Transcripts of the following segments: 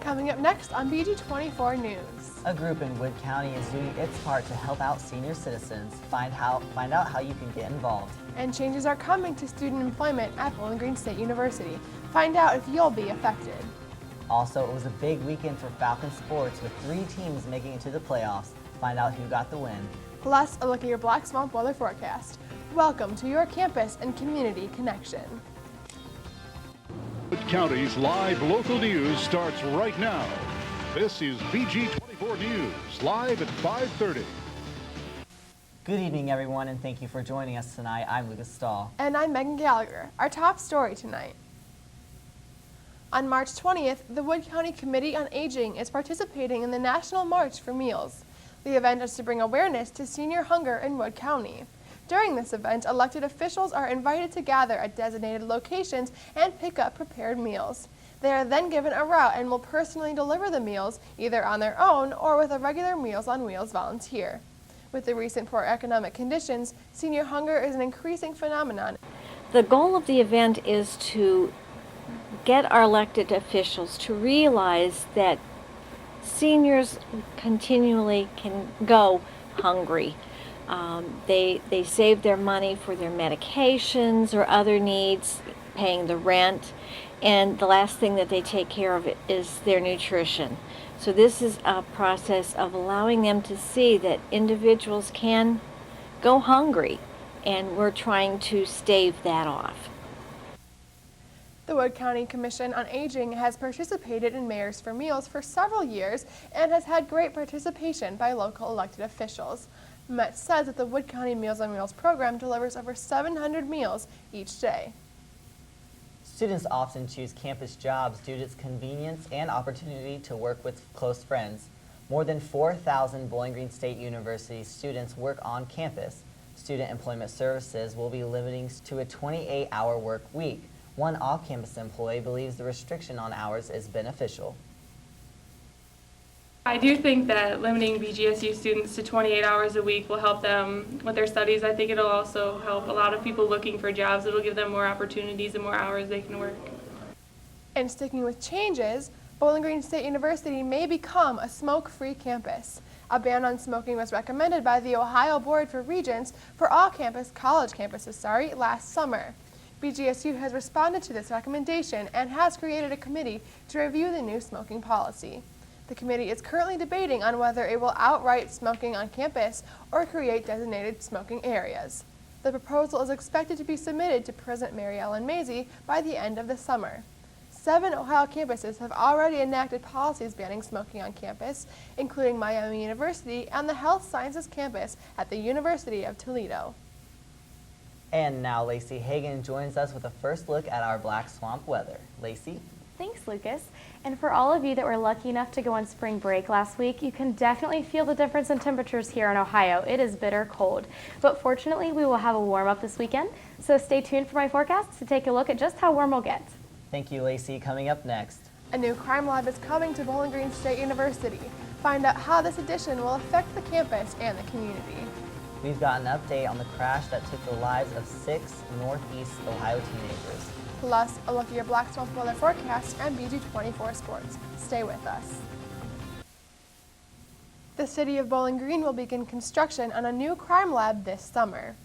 Coming up next on BG24 News. A group in Wood County is doing its part to help out senior citizens. Find out how you can get involved. And changes are coming to student employment at Bowling Green State University. Find out if you'll be affected. Also, it was a big weekend for Falcon sports with 3 teams making it to the playoffs. Find out who got the win. Plus, a look at your Black Swamp weather forecast. Welcome to your campus and community connection. Wood County's live local news starts right now. This is BG24 News, live at 5:30. Good evening, everyone, and thank you for joining us tonight. I'm Lucas Stahl. And I'm Megan Gallagher. Our top story tonight. On March 20th, the Wood County Committee on Aging is participating in the National March for Meals. The event is to bring awareness to senior hunger in Wood County. During this event, elected officials are invited to gather at designated locations and pick up prepared meals. They are then given a route and will personally deliver the meals either on their own or with a regular Meals on Wheels volunteer. With the recent poor economic conditions, senior hunger is an increasing phenomenon. The goal of the event is to get our elected officials to realize that seniors continually can go hungry. They save their money for their medications or other needs, paying the rent, and the last thing that they take care of is their nutrition. So this is a process of allowing them to see that individuals can go hungry, and we're trying to stave that off. The Wood County Commission on Aging has participated in Mayors for Meals for several years and has had great participation by local elected officials. Met says that the Wood County Meals on Wheels program delivers over 700 meals each day. Students often choose campus jobs due to its convenience and opportunity to work with close friends. More than 4,000 Bowling Green State University students work on campus. Student Employment Services will be limiting to a 28-hour work week. One off-campus employee believes the restriction on hours is beneficial. I do think that limiting BGSU students to 28 hours a week will help them with their studies. I think it'll also help a lot of people looking for jobs. It'll give them more opportunities and more hours they can work. And sticking with changes, Bowling Green State University may become a smoke-free campus. A ban on smoking was recommended by the Ohio Board for Regents for all college campuses last summer. BGSU has responded to this recommendation and has created a committee to review the new smoking policy. The committee is currently debating on whether it will outright smoking on campus or create designated smoking areas. The proposal is expected to be submitted to President Mary Ellen Mazie by the end of the summer. 7 Ohio campuses have already enacted policies banning smoking on campus, including Miami University and the Health Sciences campus at the University of Toledo. And now Lacey Hagan joins us with a first look at our Black Swamp weather. Lacey? Thanks, Lucas. And for all of you that were lucky enough to go on spring break last week, you can definitely feel the difference in temperatures here in Ohio. It is bitter cold. But fortunately, we will have a warm up this weekend. So stay tuned for my forecast to take a look at just how warm we'll get. Thank you, Lacey. Coming up next. A new crime lab is coming to Bowling Green State University. Find out how this addition will affect the campus and the community. We've got an update on the crash that took the lives of 6 Northeast Ohio teenagers. Plus, a look at your Black Swamp weather forecast and BG24 Sports. Stay with us. The City of Bowling Green will begin construction on a new crime lab this summer.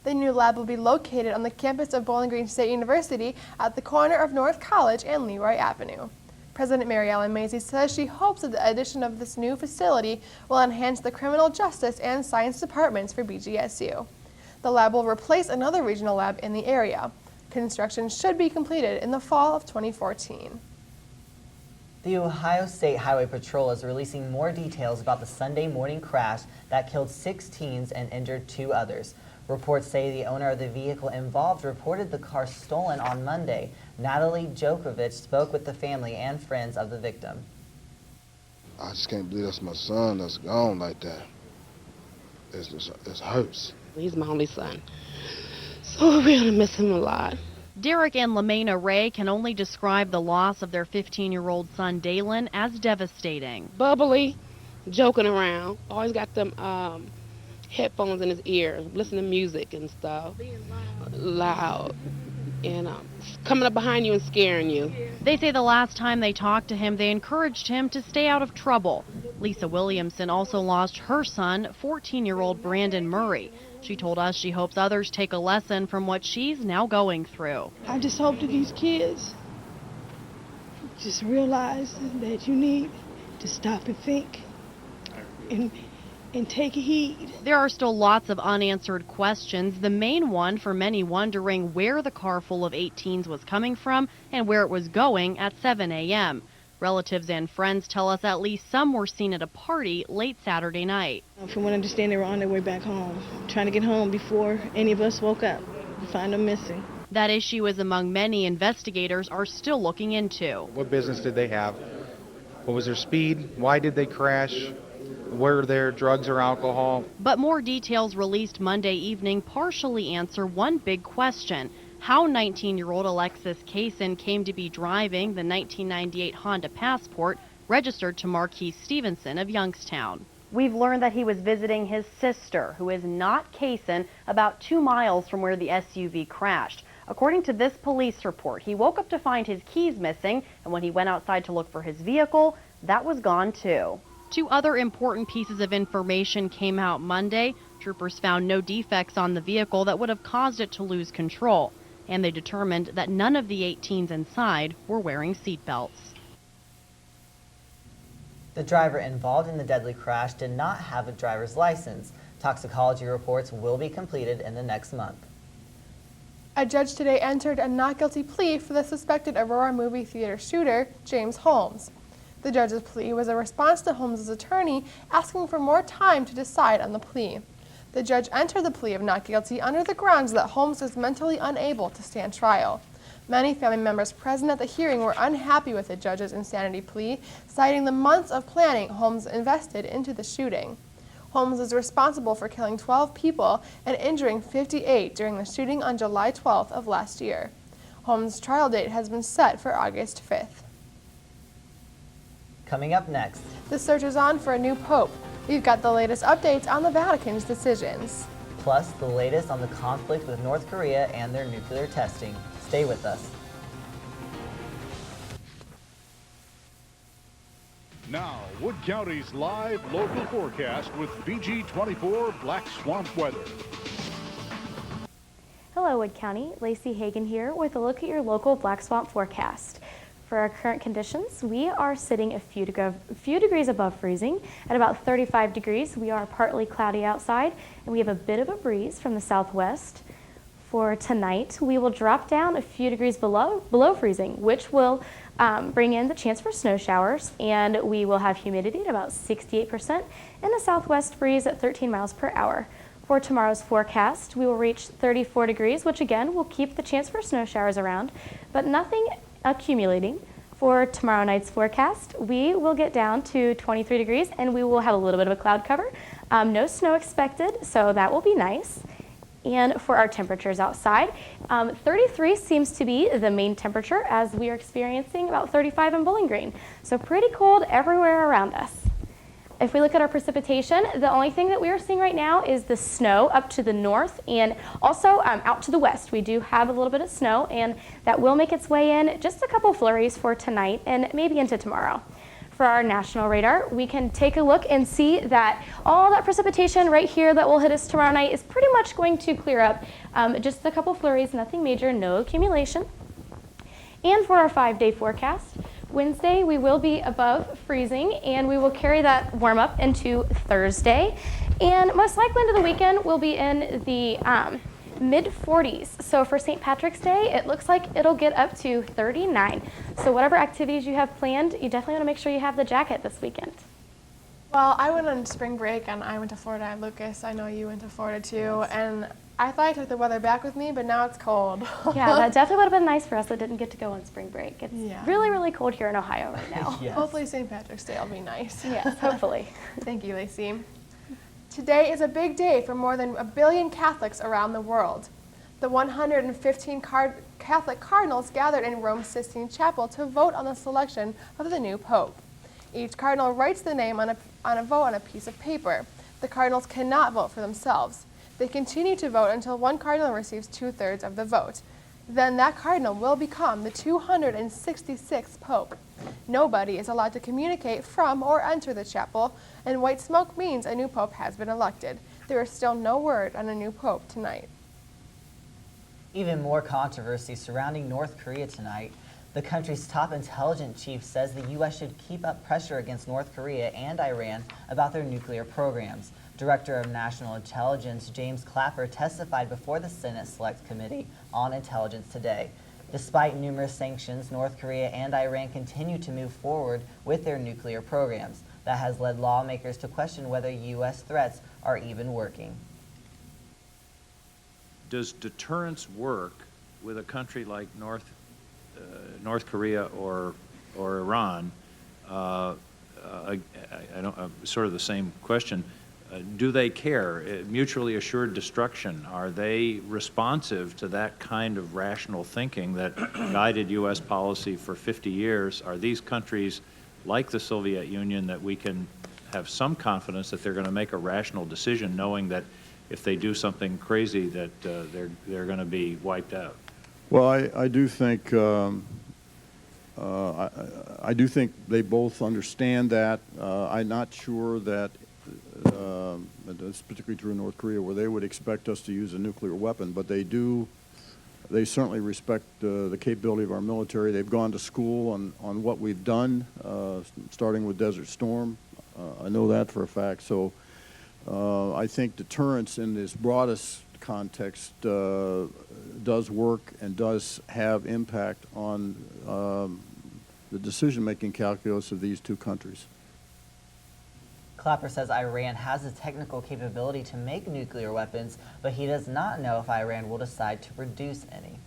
The new lab will be located on the campus of Bowling Green State University at the corner of North College and Leroy Avenue. President Mary Ellen Mazie says she hopes that the addition of this new facility will enhance the criminal justice and science departments for BGSU. The lab will replace another regional lab in the area. Construction should be completed in the fall of 2014. The Ohio State Highway Patrol is releasing more details about the Sunday morning crash that killed 6 teens and injured 2 others. Reports say the owner of the vehicle involved reported the car stolen on Monday. Natalie Djokovic spoke with the family and friends of the victim. I just can't believe that's my son that's gone like that. It hurts. He's my only son, so we're gonna miss him a lot. Derek and LaMaina Ray can only describe the loss of their 15-year-old son Dalen as devastating. Bubbly, joking around, always got them headphones in his ear, listening to music and stuff. Being loud. and coming up behind you and scaring you. They say the last time they talked to him, they encouraged him to stay out of trouble. Lisa Williamson also lost her son, 14-year-old Brandon Murray. She told us she hopes others take a lesson from what she's now going through. I just hope that these kids just realize that you need to stop and think and take heed. There are still lots of unanswered questions. The main one for many wondering where the car full of 18s was coming from and where it was going at 7 a.m. Relatives and friends tell us at least some were seen at a party late Saturday night. From what I understand, they were on their way back home, trying to get home before any of us woke up and find them missing. That issue is among many investigators are still looking into. What business did they have? What was their speed? Why did they crash? Were there drugs or alcohol? But more details released Monday evening partially answer one big question: how 19-year-old Alexis Kaysen came to be driving the 1998 Honda Passport registered to Marquis Stevenson of Youngstown. We've learned that he was visiting his sister, who is not Kaysen, about 2 miles from where the SUV crashed. According to this police report, he woke up to find his keys missing, and when he went outside to look for his vehicle, that was gone too. Two other important pieces of information came out Monday. Troopers found no defects on the vehicle that would have caused it to lose control, and they determined that none of the 18s inside were wearing seatbelts. The driver involved in the deadly crash did not have a driver's license. Toxicology reports will be completed in the next month. A judge today entered a not guilty plea for the suspected Aurora movie theater shooter, James Holmes. The judge's plea was a response to Holmes' attorney asking for more time to decide on the plea. The judge entered the plea of not guilty under the grounds that Holmes is mentally unable to stand trial. Many family members present at the hearing were unhappy with the judge's insanity plea, citing the months of planning Holmes invested into the shooting. Holmes is responsible for killing 12 people and injuring 58 during the shooting on July 12th of last year. Holmes' trial date has been set for August 5th. Coming up next, The search is on for a new pope. We've got the latest updates on the Vatican's decisions. plus the latest on the conflict with North Korea and their nuclear testing. Stay with us. Now, Wood County's live local forecast with BG24 Black Swamp weather. Hello, Wood County. Lacey Hagan here with a look at your local Black Swamp forecast. For our current conditions, we are sitting a few degrees above freezing at about 35 degrees. We are partly cloudy outside, and we have a bit of a breeze from the southwest. For tonight, we will drop down a few degrees below freezing, which will bring in the chance for snow showers, and we will have humidity at about 68% and a southwest breeze at 13 miles per hour. For tomorrow's forecast, we will reach 34 degrees, which again will keep the chance for snow showers around, but nothing accumulating. For tomorrow night's forecast, we will get down to 23 degrees and we will have a little bit of a cloud cover. No snow expected, so that will be nice. And for our temperatures outside, 33 seems to be the main temperature as we are experiencing about 35 in Bowling Green. So pretty cold everywhere around us. If we look at our precipitation, the only thing that we are seeing right now is the snow up to the north and also out to the west. We do have a little bit of snow, and that will make its way in. Just a couple flurries for tonight and maybe into tomorrow. For our national radar, we can take a look and see that all that precipitation right here that will hit us tomorrow night is pretty much going to clear up. Just a couple flurries, nothing major, no accumulation. And for our 5-day forecast, Wednesday we will be above freezing and we will carry that warm up into Thursday. And most likely into the weekend we'll be in the mid-40s. So for St. Patrick's Day, it looks like it'll get up to 39. So whatever activities you have planned, you definitely want to make sure you have the jacket this weekend. Well, I went on spring break and I went to Florida. And Lucas, I know you went to Florida too. And I thought I took the weather back with me, but now it's cold. Yeah, that definitely would have been nice for us that didn't get to go on spring break. It's really, really cold here in Ohio right now. Yes. Hopefully St. Patrick's Day will be nice. Yes, hopefully. Thank you, Lacey. Today is a big day for more than 1 billion Catholics around the world. The 115 Catholic cardinals gathered in Rome's Sistine Chapel to vote on the selection of the new pope. Each cardinal writes the name on a vote on a piece of paper. The cardinals cannot vote for themselves. They continue to vote until one cardinal receives 2/3 of the vote. then that cardinal will become the 266th pope. Nobody is allowed to communicate from or enter the chapel, and white smoke means a new pope has been elected. There is still no word on a new pope tonight. Even more controversy surrounding North Korea tonight. The country's top intelligence chief says the U.S. should keep up pressure against North Korea and Iran about their nuclear programs. Director of National Intelligence James Clapper testified before the Senate Select Committee on Intelligence today. Despite numerous sanctions, North Korea and Iran continue to move forward with their nuclear programs. That has led lawmakers to question whether U.S. threats are even working. Does deterrence work with a country like North Korea or Iran? Sort of the same question. Do they care? Mutually assured destruction, are they responsive to that kind of rational thinking that guided U.S. policy for 50 years? Are these countries like the Soviet Union that we can have some confidence that they're going to make a rational decision, knowing that if they do something crazy that they're going to be wiped out? Well, I do think I do think they both understand that. I'm not sure that that's particularly true in North Korea, where they would expect us to use a nuclear weapon, but they do. They certainly respect the capability of our military. They've gone to school on what we've done, starting with Desert Storm. I know that for a fact. So I think deterrence in this broadest context does work and does have impact on the decision-making calculus of these two countries. Clapper says Iran has the technical capability to make nuclear weapons, but he does not know if Iran will decide to produce any.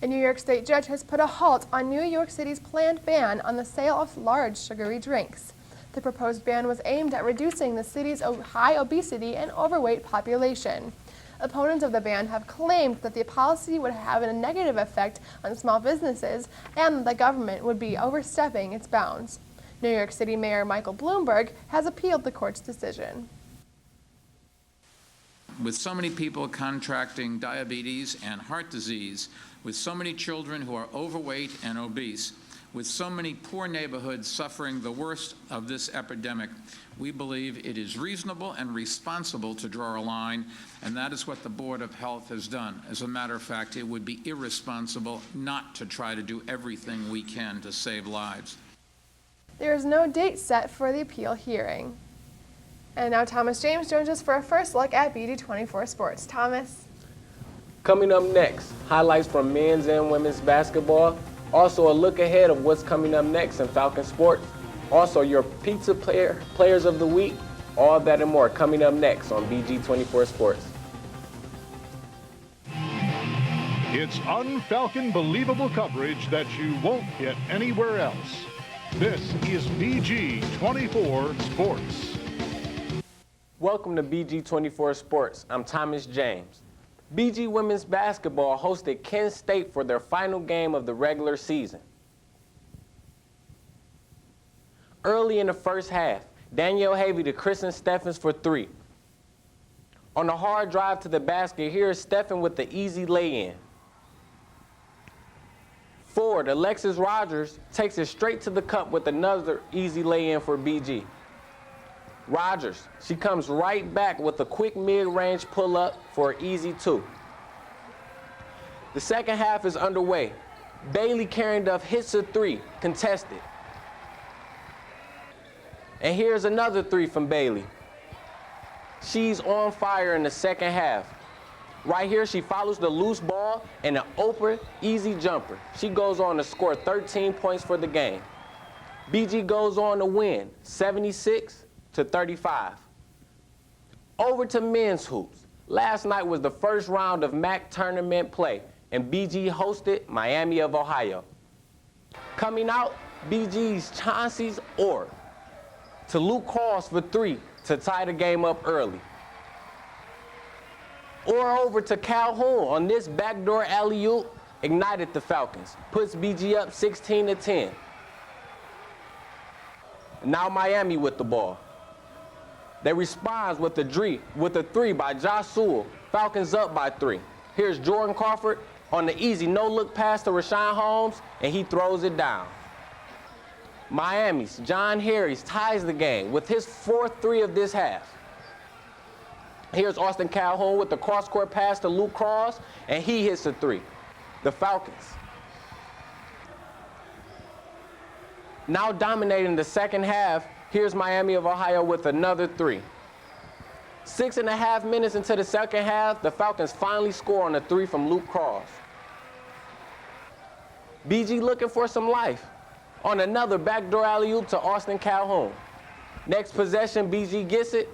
A New York State judge has put a halt on New York City's planned ban on the sale of large sugary drinks. The proposed ban was aimed at reducing the city's high obesity and overweight population. Opponents of the ban have claimed that the policy would have a negative effect on small businesses and that the government would be overstepping its bounds. New York City Mayor Michael Bloomberg has appealed the court's decision. With so many people contracting diabetes and heart disease, with so many children who are overweight and obese, with so many poor neighborhoods suffering the worst of this epidemic, we believe it is reasonable and responsible to draw a line, and that is what the Board of Health has done. As a matter of fact, it would be irresponsible not to try to do everything we can to save lives. There is no date set for the appeal hearing. And now Thomas James joins us for a first look at BG24 Sports. Thomas. Coming up next, highlights from men's and women's basketball. Also a look ahead of what's coming up next in Falcon Sports. Also your pizza players of the week. All that and more coming up next on BG24 Sports. It's un-Falcon believable coverage that you won't get anywhere else. This is BG24 Sports. Welcome to BG24 Sports. I'm Thomas James. BG Women's Basketball hosted Kent State for their final game of the regular season. Early in the first half, Danielle Havey to Kristen Steffens for three. On the hard drive to the basket, here is Steffen with the easy lay-in. Forward, Alexis Rogers takes it straight to the cup with another easy lay-in for BG. Rogers, she comes right back with a quick mid-range pull-up for an easy two. The second half is underway. Bailey Carringduff hits a three, contested. And here's another three from Bailey. She's on fire in the second half. Right here, she follows the loose ball and an open, easy jumper. She goes on to score 13 points for the game. BG goes on to win, 76-35. Over to men's hoops. Last night was the first round of MAC tournament play, and BG hosted Miami of Ohio. Coming out, BG's Chauncey's Orr to Luke Cross for three to tie the game up early. Or over to Calhoun on this backdoor alley-oop, ignited the Falcons, puts BG up 16-10. Now Miami with the ball. They respond with a three by Josh Sewell. Falcons up by three. Here's Jordan Crawford On the easy no-look pass to Rashawn Holmes, and he throws it down. Miami's John Harris ties the game with his 4th three of this half. Here's Austin Calhoun with the cross-court pass to Luke Cross, and he hits a 3. The Falcons now dominating the second half. Here's Miami of Ohio with another 3. 6.5 minutes into the second half, the Falcons finally score on a 3 from Luke Cross. BG looking for some life on another backdoor alley-oop to Austin Calhoun. Next possession, BG gets it,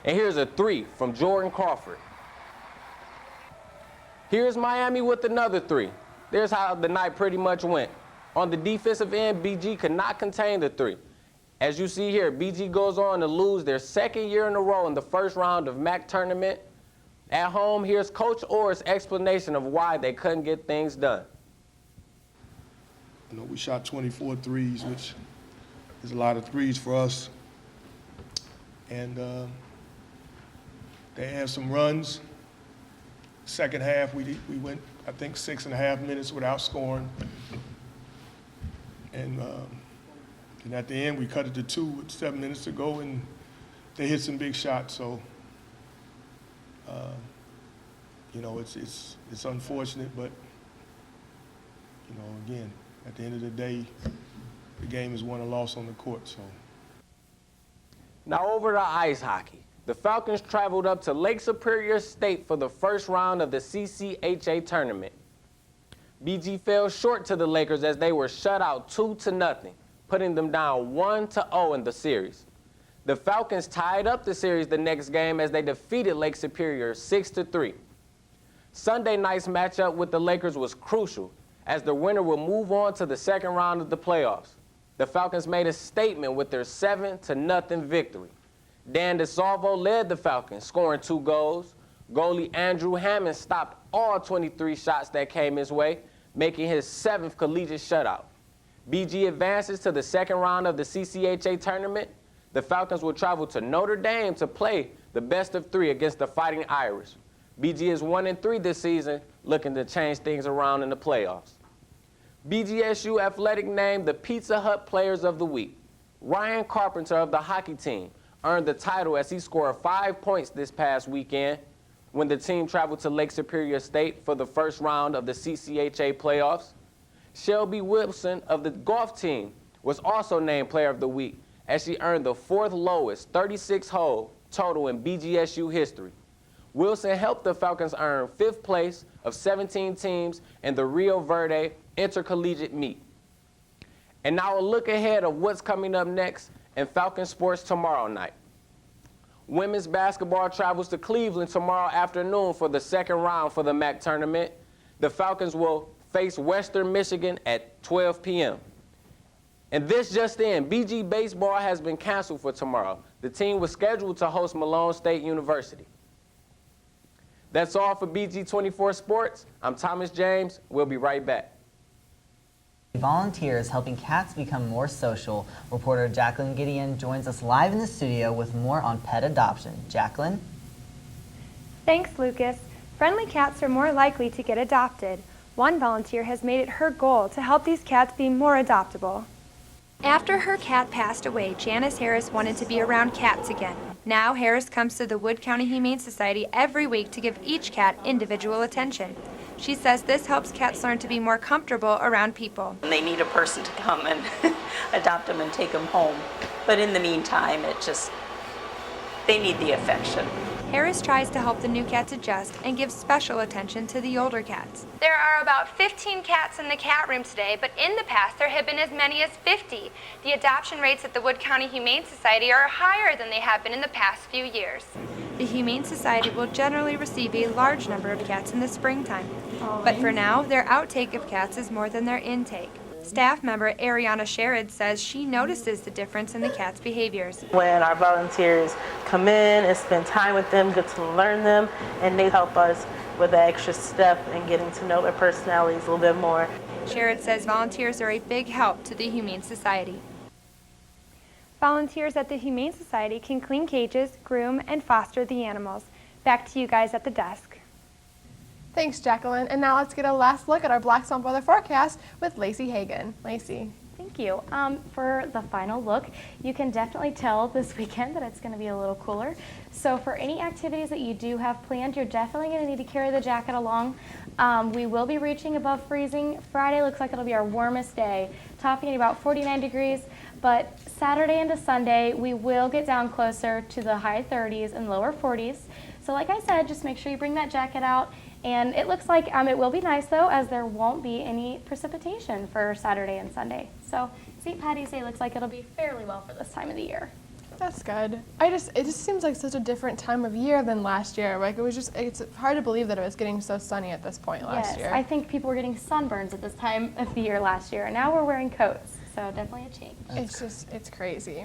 and here's a 3 from Jordan Crawford. Here's Miami with another 3. There's how the night pretty much went. On the defensive end, BG could not contain the 3. As you see here, BG goes on to lose their 2nd year in a row in the first round of MAC tournament. At home, here's Coach Orr's explanation of why they couldn't get things done. You know, we shot 24 threes, which is a lot of threes for us. And they had some runs. Second half, we went, I think, 6.5 minutes without scoring. And at the end, we cut it to 2 with 7 minutes to go, and they hit some big shots. So, you know, it's unfortunate, but, you know, again, at the end of the day, the game is won or lost on the court. So. Now over to ice hockey. The Falcons traveled up to Lake Superior State for the first round of the CCHA tournament. BG fell short to the Lakers as they were shut out 2-0, putting them down 1-0 in the series. The Falcons tied up the series the next game as they defeated Lake Superior 6-3. Sunday night's matchup with the Lakers was crucial, as the winner will move on to the second round of the playoffs. The Falcons made a statement with their 7-0 victory. Dan DeSalvo led the Falcons, scoring 2 goals. Goalie Andrew Hammond stopped all 23 shots that came his way, making his 7th collegiate shutout. BG advances to the second round of the CCHA tournament. The Falcons will travel to Notre Dame to play the best of 3 against the Fighting Irish. BG is 1-3 this season, looking to change things around in the playoffs. BGSU Athletic named the Pizza Hut Players of the Week. Ryan Carpenter of the hockey team earned the title as he scored 5 points this past weekend when the team traveled to Lake Superior State for the first round of the CCHA playoffs. Shelby Wilson of the golf team was also named Player of the Week as she earned the 4th lowest 36-hole total in BGSU history. Wilson helped the Falcons earn 5th place of 17 teams in the Rio Verde Intercollegiate Meet. And now a look ahead of what's coming up next in Falcon sports tomorrow night. Women's basketball travels to Cleveland tomorrow afternoon for the second round for the MAC tournament. The Falcons will face Western Michigan at 12 p.m. And this just in, BG baseball has been canceled for tomorrow. The team was scheduled to host Malone State University. That's all for BG24 Sports. I'm Thomas James. We'll be right back. Volunteers helping cats become more social. Reporter Jacqueline Gideon joins us live in the studio with more on pet adoption. Jacqueline? Thanks, Lucas. Friendly cats are more likely to get adopted. One volunteer has made it her goal to help these cats be more adoptable. After her cat passed away, Janice Harris wanted to be around cats again. Now Harris comes to the Wood County Humane Society every week to give each cat individual attention. She says this helps cats learn to be more comfortable around people. They need a person to come and adopt them and take them home. But in the meantime, they need the affection. Harris tries to help the new cats adjust and gives special attention to the older cats. There are about 15 cats in the cat room today, but in the past there have been as many as 50. The adoption rates at the Wood County Humane Society are higher than they have been in the past few years. The Humane Society will generally receive a large number of cats in the springtime, but for now, their outtake of cats is more than their intake. Staff member Ariana Sherrod says she notices the difference in the cats' behaviors. When our volunteers come in and spend time with them, get to learn them, and they help us with the extra step in getting to know their personalities a little bit more. Sherrod says volunteers are a big help to the Humane Society. Volunteers at the Humane Society can clean cages, groom, and foster the animals. Back to you guys at the desk. Thanks, Jacqueline. And now let's get a last look at our Black Swamp weather forecast with Lacey Hagan. Lacey. Thank you. For the final look, you can definitely tell this weekend that it's going to be a little cooler. So for any activities that you do have planned, you're definitely going to need to carry the jacket along. We will be reaching above freezing. Friday looks like it'll be our warmest day, topping at about 49 degrees. But Saturday into Sunday, we will get down closer to the high 30s and lower 40s. So like I said, just make sure you bring that jacket out. And it looks like it will be nice, though, as there won't be any precipitation for Saturday and Sunday. So St. Patty's Day looks like it'll be fairly well for this time of the year. That's good. It just seems like such a different time of year than last year. Like it's hard to believe that it was getting so sunny at this point last year. I think people were getting sunburns at this time of the year last year, and now we're wearing coats. So definitely a change. It's crazy.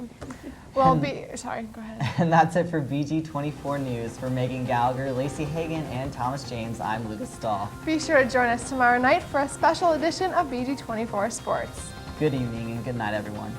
Well, sorry, go ahead. And that's it for BG24 News. For Megan Gallagher, Lacey Hagan, and Thomas James, I'm Lucas Stahl. Be sure to join us tomorrow night for a special edition of BG24 Sports. Good evening and good night, everyone.